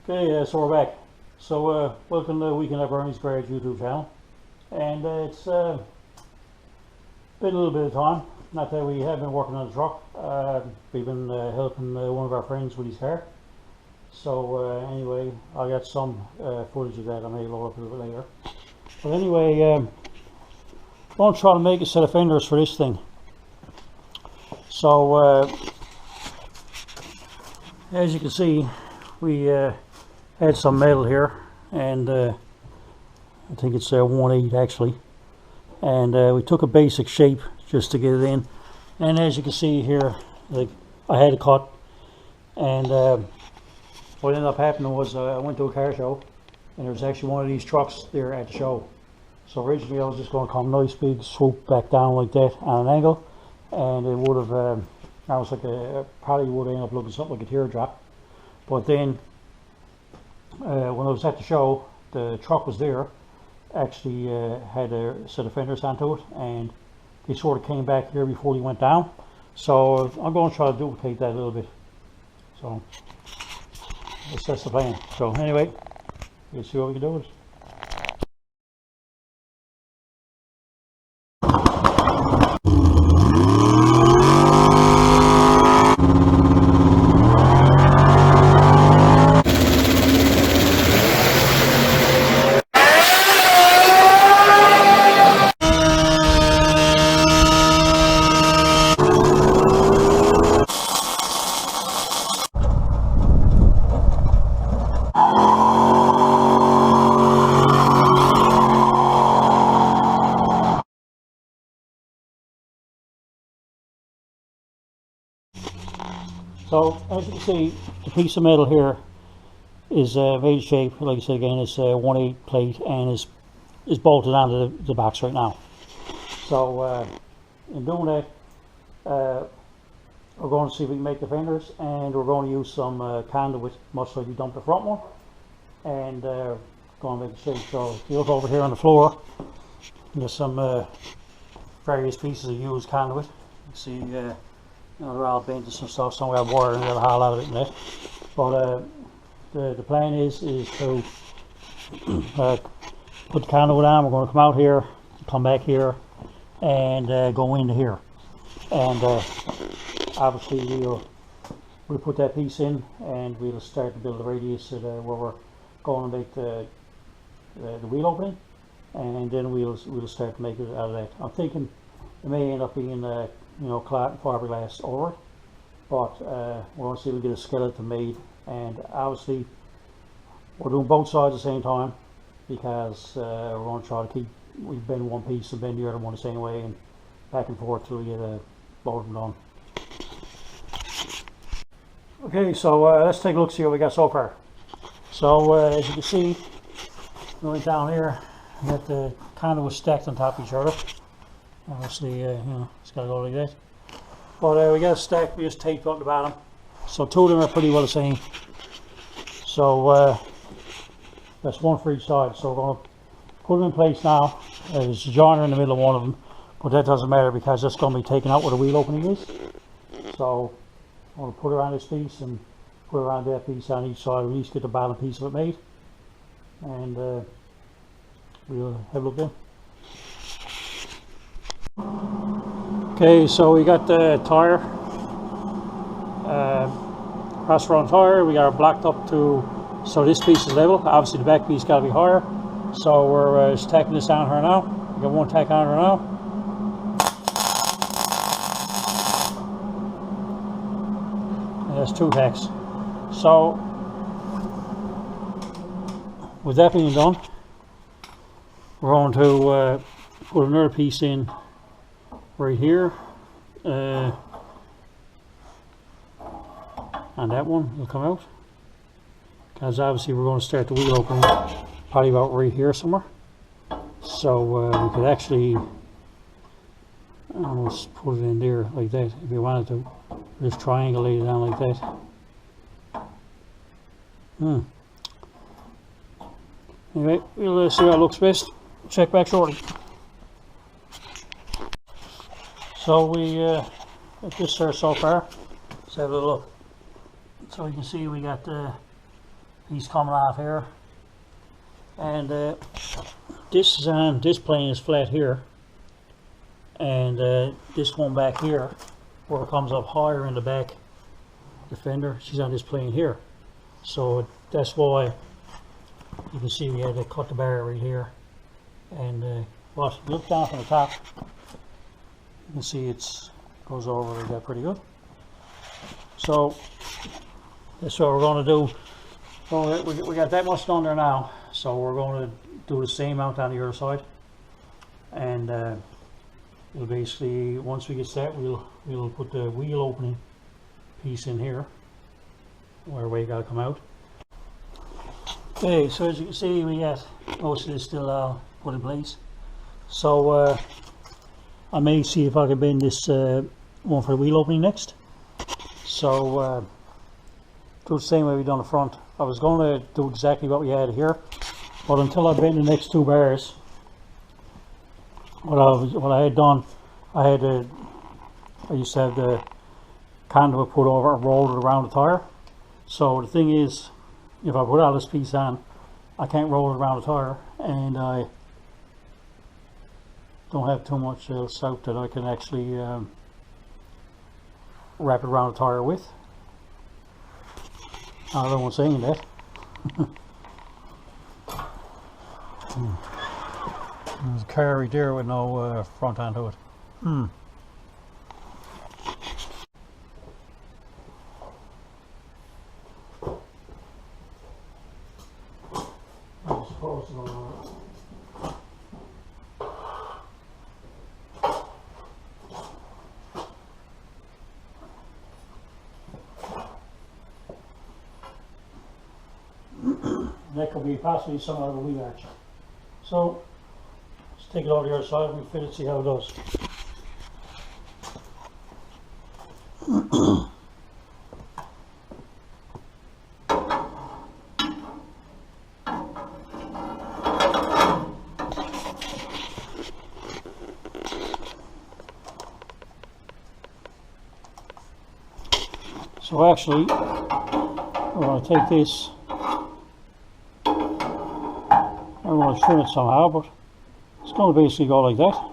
Okay, so we're back. So welcome to Weekend at Bernie's Garage YouTube channel. And it's been a little bit of time. Not that we have been working on the truck. We've been helping one of our friends with his car. So anyway, I got some footage of that. I may load up a little bit later. But anyway, I'm going to try to make a set of fenders for this thing. So as you can see, we had some metal here, and I think it's 1/8 actually, and we took a basic shape just to get it in. And as you can see here, like, I had a cut, and what ended up happening was I went to a car show, and there was actually one of these trucks there at the show. So originally I was just going to come nice big swoop back down like that on an angle, and it would have I was like probably would end up looking something like a teardrop. But then when I was at the show, the truck was there, actually had a set of fenders onto it, and he sort of came back here before he went down. So I'm going to try to duplicate that a little bit. So that's the plan. So anyway, let's see what we can do with it. So as you can see, the piece of metal here is made shape. Like I said again, it's a 1/8 plate and is bolted onto the box right now. So in doing that, we're going to see if we can make the fenders, and we're going to use some conduit, much like we dumped the front one, and going to make a shape. So if you look over here on the floor, there's some various pieces of used conduit. You see. You know, they're all bent and some stuff, some we have wire and the other half out of it in that. But the plan is to put the conduit on. We're going to come out here, come back here, and go into here. And obviously we'll put that piece in, and we'll start to build the radius at where we're going to make the wheel opening, and then we'll start to make it out of that. I'm thinking it may end up being you know, fiberglass over it, but we're going to see if we get a skeleton made. And obviously we're doing both sides at the same time, because we're going to try to keep, we bend one piece and bend the other one the same way, and back and forth till we get both of them done. Okay, so let's take a look, see what we got so far. So as you can see, going down here, we got the conduit stacked on top of each other. Obviously, you know, it's got to go like that. But we got a stack we just taped on the bottom. So two of them are pretty well the same. So that's one for each side. So we're going to put them in place now. There's a joiner in the middle of one of them, but that doesn't matter because that's going to be taken out where the wheel opening is. So I'm going to put it around this piece and put it around that piece on each side. At least get the bottom piece of it made. And we'll have a look then. Okay, so we got the tire, cross front tire. We got it blocked up to, so this piece is level. Obviously the back piece got to be higher. So we're just tacking this down here now. We got one tack on her now. And that's two tacks. So with that being done, we're going to put another piece in right here, and that one will come out, because obviously we're going to start the wheel opening probably about right here somewhere. So we could actually almost put it in there like that if you wanted to. Just triangulate it down like that. Anyway, we'll see how it looks best. Check back shortly. So we got this there so far. Let's have a look. So you can see we got piece coming off here, and this plane is flat here, and this one back here where it comes up higher in the back, the fender, she's on this plane here. So that's why you can see we had to cut the bar right here. And but if you look down from the top, you can see it's goes over like that pretty good. So that's what we're going to do. So we got that much done there now, so we're going to do the same amount on the other side, and we'll basically, once we get set, we'll put the wheel opening piece in here where we got to come out. Okay, so as you can see, we got most of this still put in place. So I may see if I can bend this one for the wheel opening next. So do the same way we done the front. I was going to do exactly what we had here, but until I bend the next two bars, what I had done, I used to have the conduit put over and rolled it around the tire. So the thing is, if I put all this piece on, I can't roll it around the tire, and I don't have too much else out that I can actually wrap it around the tire with. I don't want saying that. There's a car right there with no front end to it. I suppose that could be possibly some other wheel arch. So let's take it over the other side and fit it, see how it does. So actually, we're going to take this, I'm going to trim it somehow, but it's going to basically go like that.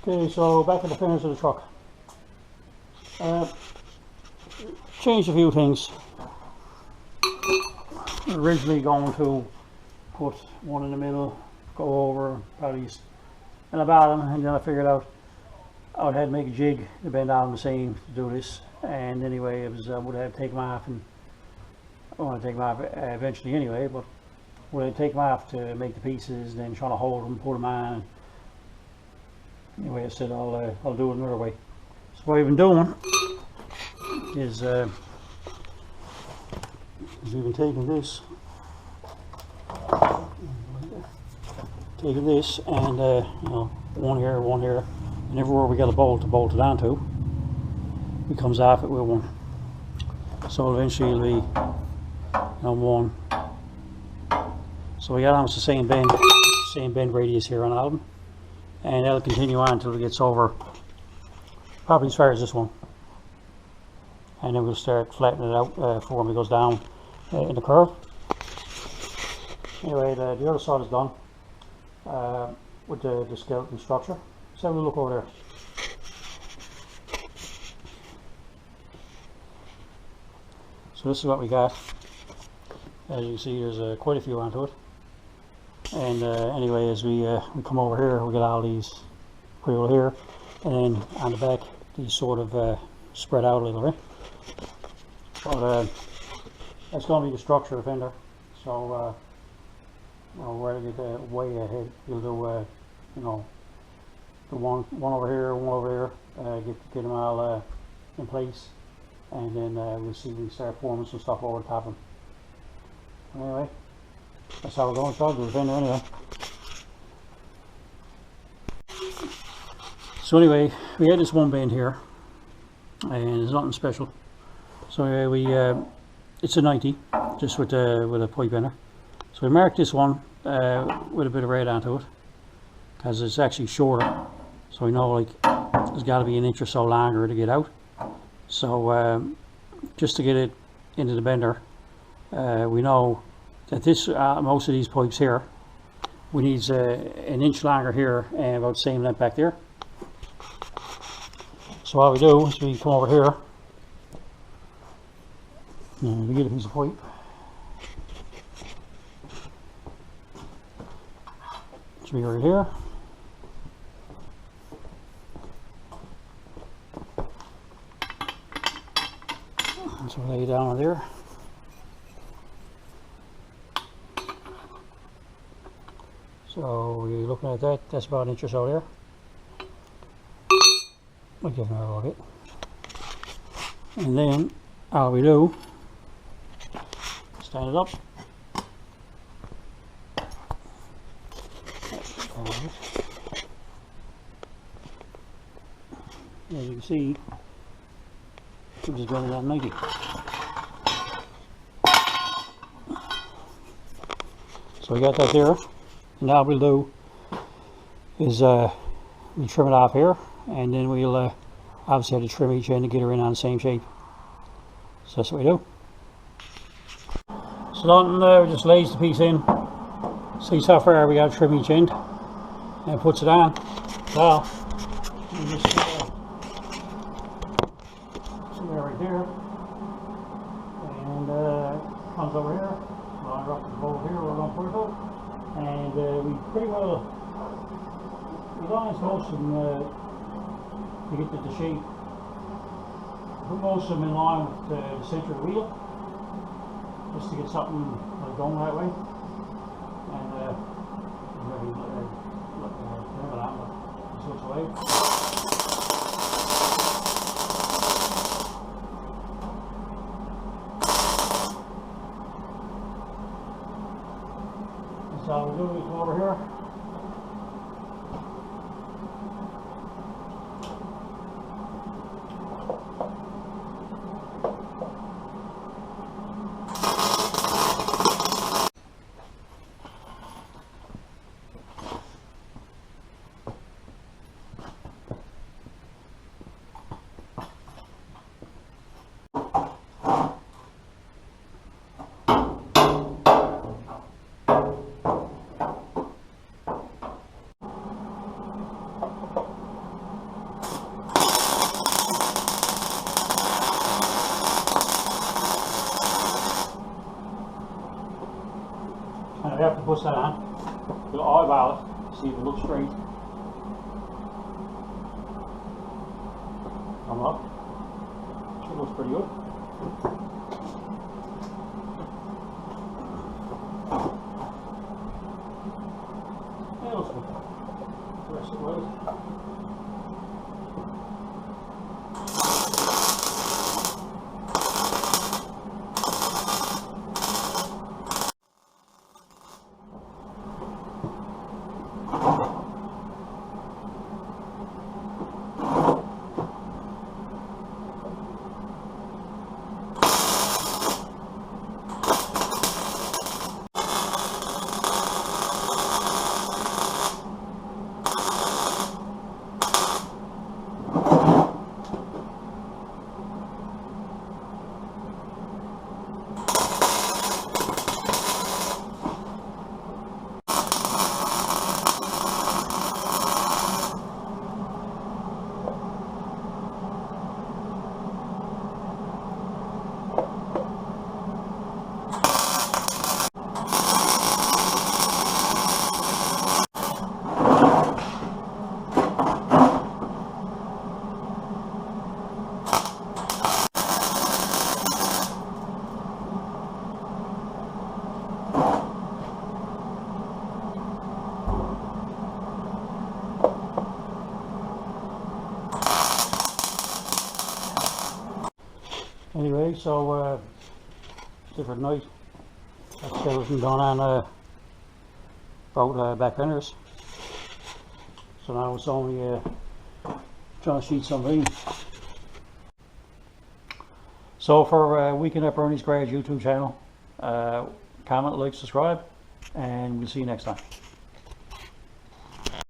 Okay, so back at the fenders of the truck. Changed a few things. Originally going to put one in the middle, go over probably in the bottom, and then I figured out I would have to make a jig to bend down the same to do this. And anyway, it was I would have to take them off, and I want to take them off eventually anyway. But would I take them off to make the pieces, then trying to hold them, put them on. Anyway, I said I'll do it another way. So what I've been doing is we've been taking this and you know, one here, and everywhere we got a bolt to bolt it onto, it comes off it with one. So eventually it'll be, you know, one. So we got almost the same bend radius here on all of them, and that'll continue on until it gets over probably as far as this one, and then we'll start flattening it out for when it goes down in the curve. Anyway, the other side is done with the skeleton structure. Let's have a look over there. So this is what we got. As you can see, there's quite a few onto it. And anyway, as we come over here, we got all these put over here, and then on the back these sort of spread out a little bit. But that's going to be the structure of the fender. So we're to get way ahead. We'll do you know, the one over here, one over here, get them all in place, and then we'll see if we can start forming some stuff over the top of them. Anyway, that's how we're going. So I'll do the fender anyway. So anyway, we had this one bend here, and there's nothing special. So anyway, it's a 90, just with a pipe bender. So we marked this one with a bit of red onto it, because it's actually shorter. So we know like there's got to be an inch or so longer to get out. So just to get it into the bender, we know that this most of these pipes here, we need an inch longer here and about the same length back there. So what we do is we come over here and we get a piece of pipe. So we right here. So lay it down there. So we're looking at that, that's about an inch or so there. We'll give it a little bit. And then all we do, stand it up. As you can see, we're just going down 90. So we got that there. And now what we'll do is we'll trim it off here, and then we'll obviously have to trim each end to get her in on the same shape. So that's what we do. So Dalton just lays the piece in, sees how far we got to trim each end, and puts it on. So we just see that right there, and comes over here, line up the bowl here, we're going to put it up. And we pretty well line most of them to get to the shape. Put most of them in line with the center of the wheel, just to get something going that way. And maybe let it out, but switch away. So all we do is go over here. And we have to push that on. We'll eyeball it, see if it looks straight. Come up. It looks pretty good. Yeah, it looks good. The rest of the way. Anyway, so different night. That's everything going on about back fenders. So now it's only John Sheets something. So for Weekend at Bernie's Garage YouTube channel, comment, like, subscribe, and we'll see you next time.